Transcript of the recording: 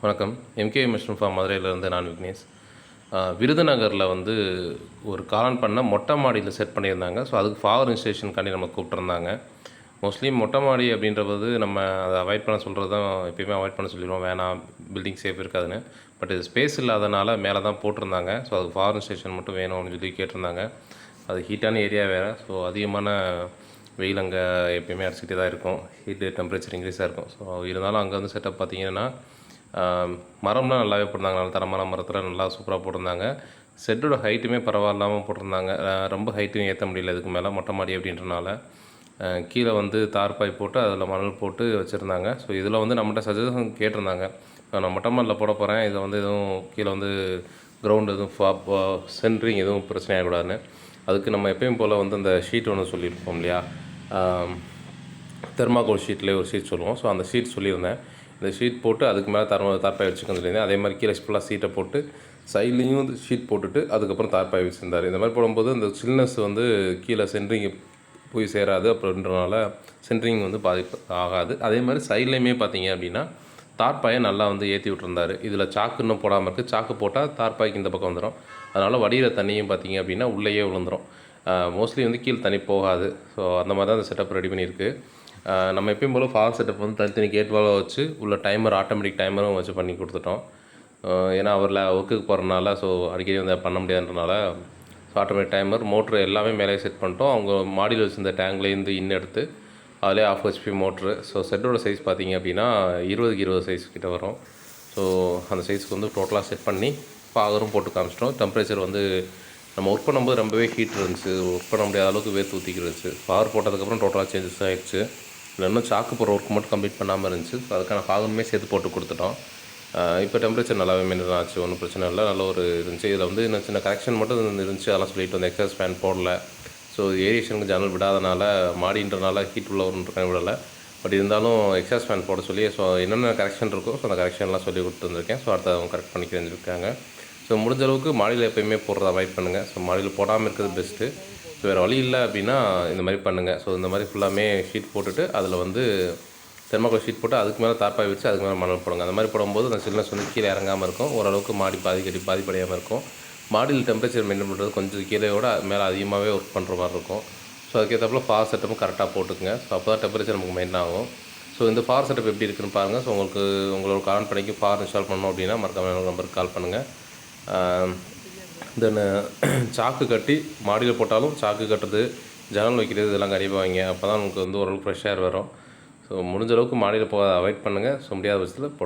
வணக்கம். MK mushroom form மதுரையிலேருந்து நான் விக்னேஷ். விருதுநகரில் வந்து ஒரு காளான் பண்ணை மொட்டை மாடியில் செட் பண்ணியிருந்தாங்க. ஸோ அதுக்கு ஃபார் இன்ஸ்டேஷனுக்காண்டி நம்ம கூப்பிட்ருந்தாங்க. மோஸ்ட்லி மொட்டை மாடி அப்படின்றது நம்ம அதை அவாய்ட் பண்ண சொல்கிறது தான் எப்பயுமே அவாய்ட் பண்ண சொல்லிடுவோம். வேணாம், பில்டிங் சேஃப் இருக்காதுன்னு. பட் இது ஸ்பேஸ் இல்லாதனால மேலே தான் போட்டிருந்தாங்க. ஸோ அதுக்கு ஃபார் இன்ஸ்டேஷன் மட்டும் வேணும் அப்படின்னு சொல்லி கேட்டிருந்தாங்க. அது ஹீட்டான ஏரியா வேறு. ஸோ அதிகமான வெயில் அங்கே எப்பயுமே அடிச்சுக்கிட்டே தான் இருக்கும். ஹீட்டு டெம்பரேச்சர் இன்க்ரீஸாக இருக்கும். ஸோ இருந்தாலும் அங்கே வந்து செட்டப் பார்த்திங்கன்னா மரம்லாம் நல்லாவே போட்டிருந்தாங்க. நல்ல தரமான மரத்தில் நல்லா சூப்பராக போட்டிருந்தாங்க. ஷெட்டோட ஹைட்டுமே பரவாயில்லாமல் போட்டிருந்தாங்க. ரொம்ப ஹைட்டும் ஏற்ற முடியல இதுக்கு மேலே, மொட்டை மாடி அப்படின்றனால. கீழே வந்து தார்பாய் போட்டு அதில் மணல் போட்டு வச்சுருந்தாங்க. ஸோ இதில் வந்து நம்மகிட்ட சஜஷன் கேட்டிருந்தாங்க. நான் மொட்டை மாடியில் போட போகிறேன், இதை வந்து எதுவும் கீழே வந்து கிரவுண்டு எதுவும் சென்ட்ரிங் எதுவும் பிரச்சனை ஆகக்கூடாதுன்னு. அதுக்கு நம்ம எப்பயும் போல் வந்து அந்த ஷீட் ஒன்று சொல்லியிருப்போம் இல்லையா, தெர்மாகோல் ஷீட்லேயே ஒரு ஷீட் சொல்லுவோம். ஸோ அந்த ஷீட் சொல்லியிருந்தேன். இந்த ஷீட் போட்டு அதுக்கு மேலே தார்பாய் வச்சுக்கன்னு சொல்லியிருந்தேன். அதே மாதிரி கீழே ஃபுல்லாக ஷீட்டை போட்டு சைட்லேயும் வந்து ஷீட் போட்டுட்டு அதுக்கப்புறம் தார்பாய் வச்சுருந்தார். இந்த மாதிரி போடும்போது இந்த சில்னஸ் வந்து கீழே சென்ட்ரிங் போய் சேராது அப்படின்றனால சென்ட்ரிங் வந்து பாதிப்பு ஆகாது. அதே மாதிரி சைட்லேயுமே பார்த்தீங்க அப்படின்னா தார்பாயை நல்லா வந்து ஏற்றி விட்டுருந்தார். இதில் சாக்கு இன்னும் போடாமல் இருக்குது. சாக்கு போட்டால் தார்பாய்க்கு இந்த பக்கம் வந்துடும். அதனால் வடிகிற தண்ணியும் பார்த்தீங்க அப்படின்னா உள்ளேயே விழுந்துடும். மோஸ்ட்லி வந்து கீழே தண்ணி போகாது. ஸோ அந்த மாதிரி தான் அந்த செட்டப் ரெடி பண்ணியிருக்கு. நம்ம எப்பயும் போல் ஃபால் செட்டப் வந்து தனித்தனி கேட் வால்வை வச்சு உள்ள டைமர், ஆட்டோமேட்டிக் டைமரும் வச்சு பண்ணி கொடுத்துட்டோம். ஏன்னா அவரில் ஒர்க்குக்கு போகிறனால, ஸோ அடிக்கடி வந்து பண்ண முடியாதுன்றனால ஸோ ஆட்டோமேட்டிக் டைமர், மோட்ரு எல்லாமே மேலே செட் பண்ணிட்டோம். அவங்க மாடியில் வச்சுருந்த டேங்க்லேருந்து எடுத்து அதிலே 1/2 HP மோட்ரு. ஸோ செட்டோட சைஸ் பார்த்திங்க அப்படின்னா 20க்கு 20 சைஸ் கிட்ட வரும். ஸோ அந்த சைஸ்க்கு வந்து டோட்டலாக செட் பண்ணி பாகரும் போட்டு காமிச்சிட்டோம். டெம்பரேச்சர் வந்து நம்ம ஒர்க் பண்ணும்போது ரொம்பவே ஹீட் இருந்துச்சு. ஒர்க் பண்ண முடியாத அளவுக்கு வேர்த்து ஊற்றிக்கிட்டு இருந்துச்சு. பவர் போட்டதுக்கப்புறம் டோட்டலாக சேஞ்சஸ் ஆகிடுச்சு. இல்லை இன்னும் சாக்கு போடுற ஒர்க் மட்டும் கம்ப்ளீட் பண்ணாமல் இருந்துச்சு. ஸோ அதுக்கான பாகமே சேர்த்து போட்டு கொடுத்துட்டோம். இப்போ டெம்பரேச்சர் நல்லாவே மெயின்டைன் ஆச்சு. ஒன்றும் பிரச்சனை இல்லை. நல்ல ஒரு இருந்துச்சு. இதில் வந்து இன்னும் சின்ன கரெக்ஷன் மட்டும் இருந்துச்சு. அதெல்லாம் சொல்லிட்டு வந்து எக்ஸாஸ்ட் ஃபேன் போடல. ஸோ ஏரியேஷனுக்கு ஜன்னல் விடாதனால, மாடின்றனால ஹீட் உள்ள ஒன்று விடலை. பட் இருந்தாலும் எக்ஸாஸ்ட் ஃபேன் போட சொல்லி ஸோ என்னென்ன கரெக்ஷன் இருக்கோ ஸோ அந்த கரெக்ஷன்லாம் சொல்லி கொடுத்துருந்துருக்கேன். ஸோ அடுத்து அவங்க கரெக்ட் பண்ணி தெரிஞ்சுருக்காங்க. ஸோ முடிஞ்ச அளவுக்கு மாடியில் எப்போயுமே போடுறத அவாய்ட் பண்ணுங்கள். ஸோ மாடியில் போடாமல் இருக்கிறது பெஸ்ட்டு. ஸோ வேறு வழி இல்லை அப்படின்னா இந்த மாதிரி பண்ணுங்கள். ஸோ இந்த மாதிரி ஃபுல்லாமே ஷீட் போட்டுட்டு அதில் வந்து தெர்மாகோல் ஷீட் போட்டு அதுக்கு மேலே தார்பாய் வச்சு அதுக்கு மேலே மணல் போடுங்க. அந்த மாதிரி போடும்போது அந்த சில்னஸ் வந்து கீழே இறங்காமல் இருக்கும். ஓரளவுக்கு மாடி பாதிப்படையாமல் இருக்கும். மாடியில் டெம்பரேச்சர் மெயின்டைன் பண்ணுறது கொஞ்சம் கீழேயோட மேலே அதிகமாகவே ஒர்க் பண்ணுற மாதிரி இருக்கும். ஸோ அதுக்கேற்றப்பல ஃபார் செட்டப்பும் கரெக்டாக போட்டுக்குங்க. ஸோ அப்போ தான் டெம்பரேச்சர் நமக்கு மெயின்டைன் ஆகும். ஸோ இந்த ஃபார் செட்டப் எப்படி இருக்குன்னு பாருங்கள். ஸோ உங்களோட கால் பண்ணிக்கு ஃபார் இன்ஸ்டால் பண்ணணும் அப்படின்னா மறக்காம நம்பருக்கு கால் பண்ணுங்கள். தென் சாக்கு கட்டி மாடியில் போட்டாலும் சாக்கு கட்டுறது, ஜன்னல் வைக்கிறது இதெல்லாம் கண்டிப்பாக வைங்க. அப்போ தான் நமக்கு வந்து ஓரளவுக்கு ஃப்ரெஷ் ஏர் வரும். ஸோ முடிஞ்ச அளவுக்கு மாடியில் போக அவாய்ட் பண்ணுங்கள். ஸோ முடியாத பட்சத்தில்